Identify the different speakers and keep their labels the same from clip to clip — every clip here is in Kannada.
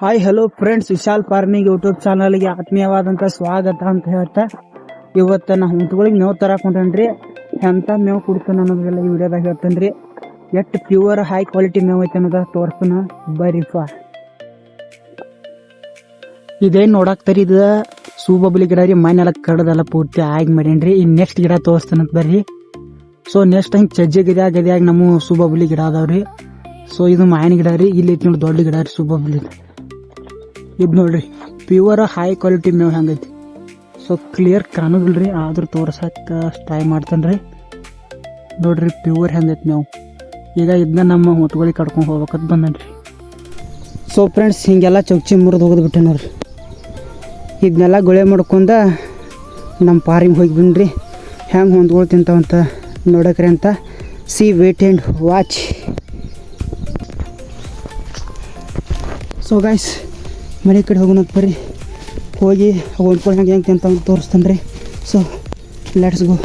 Speaker 1: Hi hello friends, Vishal farming YouTube ಚಾನಲ್ಗೆ ಆತ್ಮೀಯವಾದಂಥ ಸ್ವಾಗತ ಅಂತ ಹೇಳ್ತಾ ಇವತ್ತು ನಾ ಹುಂತುಗಳಿಗೆ ಮೇವು ತರಕ್ಕೆ ಹೊಂಟೇನ್ರಿ. ಎಂಥ ಮೇವು ಕೊಡ್ತಾನೆ ಅನ್ನೋದೆಲ್ಲ ಈ ವಿಡಿಯೋದಾಗ ಹೇಳ್ತೇನೆ ರೀ. ಎಷ್ಟು ಪ್ಯೂರ್ ಹೈ ಕ್ವಾಲಿಟಿ ಮೇವು ಐತೆ ಅನ್ನೋದ ತೋರಿಸ್ತಾನ ಬರೀಫಾ. ಇದೇನು ನೋಡಾಕ್ತಾರಿ, ಇದು ಸೂಬಬ್ಲಿ ಗಿಡ ರೀ. ಮನೆಲ್ಲ ಕಡ್ದೆಲ್ಲ ಪೂರ್ತಿ ಆಗಿ ಮಾಡೇನ್ರಿ. ಈ ನೆಕ್ಸ್ಟ್ ಗಿಡ ತೋರಿಸ್ತಾನಂತ ಬರ್ರಿ. ಸೊ ನೆಕ್ಸ್ಟ್ ಹಿಂಗೆ ಚಜ್ಜಿ ಗದ್ಯಾಗ ನಮ್ಮ ಸೂಬಬ್ಲಿ ಗಿಡ ಅದಾವ್ರಿ. ಸೊ ಇದು ಮಾವಿನ ಗಿಡ ರೀ. ಇಲ್ಲಿ ನೋಡಿ ದೊಡ್ಡ ಗಿಡ ರೀ ಸೂಬಬ್ಲಿ. ಇದು ನೋಡ್ರಿ ಪ್ಯೂರ್ ಹೈ ಕ್ವಾಲಿಟಿ ಮೇವು ಹೆಂಗೈತಿ. ಸೊ ಕ್ಲಿಯರ್ ಕಾಣೋದಿಲ್ರಿ, ಆದ್ರೂ ತೋರ್ಸಕ್ಕೆ ಟ್ರೈ ಮಾಡ್ತಾನೆ ರೀ. ನೋಡ್ರಿ ಪ್ಯೂರ್ ಹೆಂಗೈತಿ ಮೇವು. ಈಗ ಇದನ್ನ ನಮ್ಮ ಹೊತ್ಗಳಿಗೆ ಕಡ್ಕೊಂಡು ಹೋಗ್ಬೇಕಂತ ಬಂದನ್ರಿ. ಸೊ ಫ್ರೆಂಡ್ಸ್, ಹಿಂಗೆಲ್ಲ ಚೌಚಿ ಮುರಿದು ಹೋಗೋದು ಬಿಟ್ಟೆ ನೋಡ್ರಿ. ಇದನ್ನೆಲ್ಲ ಗೊಳೆ ಮಾಡ್ಕೊಂಡ ನಮ್ಮ ಪಾರಿಗೆ ಹೋಗಿ ಬಂದ್ರಿ. ಹೆಂಗೆ ಹೊಂದ್ಗಳು ತಿಂತಾವಂತ ನೋಡಕ್ರಿ ಅಂತ see wait and watch. So guys, ಮನೆ ಕಡೆ ಹೋಗೋಣಂತ ಬರ್ರಿ. ಹೋಗಿ ಹೊಂದ್ಕೊಂಡು ಹೆಂಗೆ ತಿಂತಾವ ತೋರಿಸ್ತಾನೆ ರೀ. So let's go.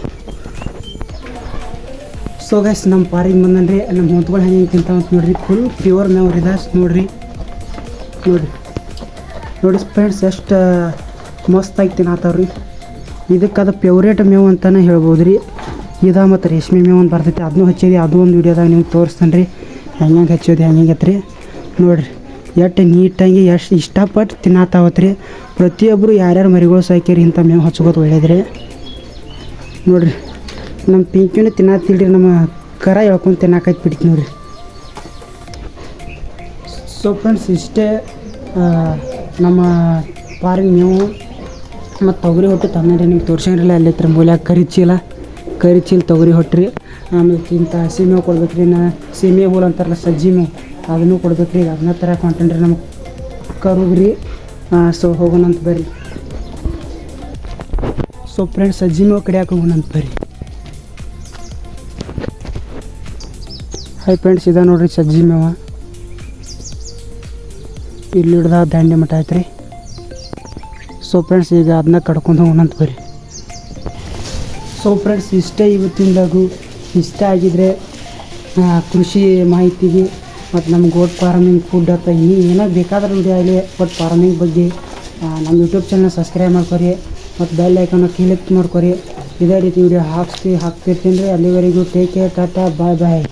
Speaker 1: So guys, ನಮ್ಮ ಪಾರಿಗೆ ಬಂದನ್ ರೀ. ನಮ್ಮ ಹೊಂದ್ಗಳು ಹೆಂಗೆ ತಿಂತಾವಂತ ನೋಡ್ರಿ. ಫುಲ್ ಪ್ಯೂರ್ ಮೇವು ರೀ ನೋಡ್ರಿ. ನೋಡಿ ಫ್ರೆಂಡ್ಸ್, ಎಷ್ಟು ಮಸ್ತಾಗಿ ತಿನ್ನತ್ತಾವ್ರಿ. ಇದಕ್ಕೆ ಅದು ಫೇವ್ರೇಟ್ ಮೇವು ಅಂತಲೇ ಹೇಳ್ಬೋದು ರೀ. ಇದು ಮತ್ತು ರೇಷ್ಮೆ ಮೇವು ಅಂತ ಬರ್ತೈತಿ, ಅದನ್ನೂ ಹಚ್ಚಿದಿ. ಅದು ಒಂದು ವೀಡಿಯೋದಾಗ ನಿಮ್ಗೆ ತೋರಿಸ್ತಾನೆ ರೀ ಹೆಂಗೆ ಹಚ್ಚೋದು ಹೆಂಗೆ ಐತ್ರಿ. ನೋಡಿರಿ ಎಷ್ಟು ನೀಟಾಗಿ ಎಷ್ಟು ಇಷ್ಟಪಟ್ಟು ತಿನ್ನತ್ತಾವತ್ತು ರೀ. ಪ್ರತಿಯೊಬ್ಬರು ಯಾರ್ಯಾರು ಮರಿಗಳು ಸಾಕಿರಿ ಇಂಥ ಮೇವು ಹಚ್ಕೋದು ಒಳ್ಳೇದ್ರಿ. ನೋಡಿರಿ ನಮ್ಮ ಪಿಂಕಿನೂ ತಿನ್ನತ್ತಿಲ್ರಿ, ನಮ್ಮ ಕರ ಎಳ್ಕೊಂಡು ತಿನ್ನಕೈತಿ ಬಿಡ್ತಿ ನೋಡಿರಿ. ಸೊ ಫ್ರೆಂಡ್ಸ್, ಇಷ್ಟೇ ನಮ್ಮ ಪಾರಿನ ಮೇವು ಮತ್ತು ತೊಗರಿ ಹೊಟ್ಟು ತಂದ್ರಿ. ನಿಮ್ಗೆ ತೋರ್ಸಂಗಿರಲ್ಲ, ಅಲ್ಲಿ ಹತ್ರ ಮೂಲ್ಯಾಗ ಕರಿ ಚೀಲ ತೊಗರಿ ಹೊಟ್ರಿ. ಆಮೇಲೆ ಇಂಥ ಹಸಿ ಮೇವು ಕೊಡ್ಬೇಕ್ರಿ. ಸೀಮೆ ಹೂಲ್ ಅಂತಾರಲ್ಲ, ಸಜ್ಜಿ ಮೇವು, ಅದನ್ನು ಕೊಡ್ಬೇಕ್ರಿ. ಈಗ ಅದನ್ನ ಥರ ಹೊಂಟೇನ್ರಿ ನಮಗೆ ಕರುಗ್ರಿ. ಸೊ ಹೋಗೋಣಂತ ಬರ್ರಿ. ಸೊ ಫ್ರೆಂಡ್ಸ್, ಸಜ್ಜಿ ಮೇವು ಕಡಿಯಾಕೆ ಹೋಗೋಣಂತ ಬರ್ರಿ. ಹಾಯ್ ಫ್ರೆಂಡ್ಸ್, ಇದ ನೋಡ್ರಿ ಸಜ್ಜಿ ಮೇವ. ಇಲ್ಲಿ ಹಿಡ್ದ ದಾಂಡೆ ಮಠ ಐತ್ರಿ. ಸೊ ಫ್ರೆಂಡ್ಸ್, ಈಗ ಅದನ್ನ ಕಡ್ಕೊಂಡು ಹೋಗೋಣಂತ ಬರ್ರಿ. ಸೊ ಫ್ರೆಂಡ್ಸ್, ಇಷ್ಟೇ ಇವತ್ತಿಂದಾಗೂ. ಇಷ್ಟ ಆಗಿದ್ರೆ ಕೃಷಿ ಮಾಹಿತಿಗೆ ಮತ್ತು ನಮ್ಮ ಗೋಟ್ ಫಾರ್ಮಿಂಗ್ ಫುಡ್ ಅಥವಾ ಇನ್ನೂ ಏನೋ ಬೇಕಾದ್ರೆ ವಿಡಿಯೋ ಆಗಲಿ ಬಟ್ ಫಾರ್ಮಿಂಗ್ ಬಗ್ಗೆ ನಮ್ಮ ಯೂಟ್ಯೂಬ್ ಚಾನಲ್ ಸಬ್ಸ್ಕ್ರೈಬ್ ಮಾಡ್ಕೊರಿ ಮತ್ತು ಬೆಲ್ ಐಕನ್ನ ಕ್ಲಿಕ್ ಮಾಡ್ಕೊರಿ. ಇದೇ ರೀತಿ ವಿಡಿಯೋ ಹಾಕ್ತಿರ್ತೀನಿ ರೀ. ಅಲ್ಲಿವರೆಗೂ ಟೇಕ್ ಕೇರ್, ಟಾಟಾ, ಬಾಯ್ ಬಾಯ್.